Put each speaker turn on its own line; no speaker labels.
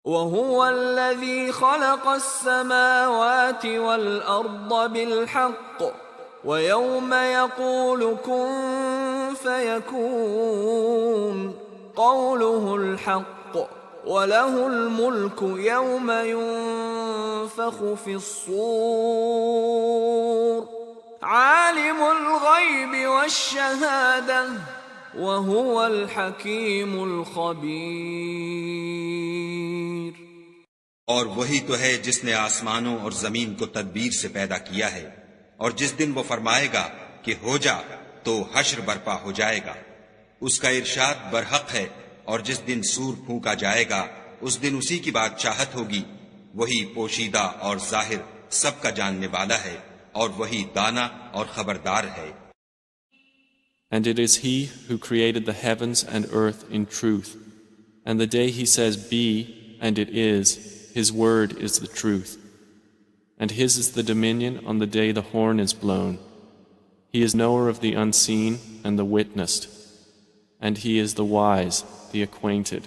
وَهُوَ الَّذِي خَلَقَ السَّمَاوَاتِ وَالْأَرْضَ بِالْحَقِّ وَيَوْمَ يَقُولُ كُن فَيَكُونُ قَوْلُهُ الْحَقُّ وَلَهُ الْمُلْكُ يَوْمَ يُنفَخُ فِي الصُّورِ عَالِمُ الْغَيْبِ وَالشَّهَادَةِ وَهُوَ الْحَكِيمُ الْخَبِيرُ۔
اور وہی تو ہے جس نے آسمانوں اور زمین کو تدبیر سے پیدا کیا ہے، اور جس دن وہ فرمائے گا کہ ہو جا تو حشر برپا ہو جائے گا، اس کا ارشاد برحق ہے، اور جس دن سور پھونکا جائے گا اس دن اسی کی بادشاہت ہوگی، وہی پوشیدہ اور ظاہر سب کا جاننے والا ہے، اور وہی دانا اور خبردار ہے۔
And it is He who created the heavens and earth in truth, and the day He says be, and it is, His word is the truth. And His is the dominion on the day the horn is blown. He is knower of the unseen and the witnessed, and He is the wise, the acquainted.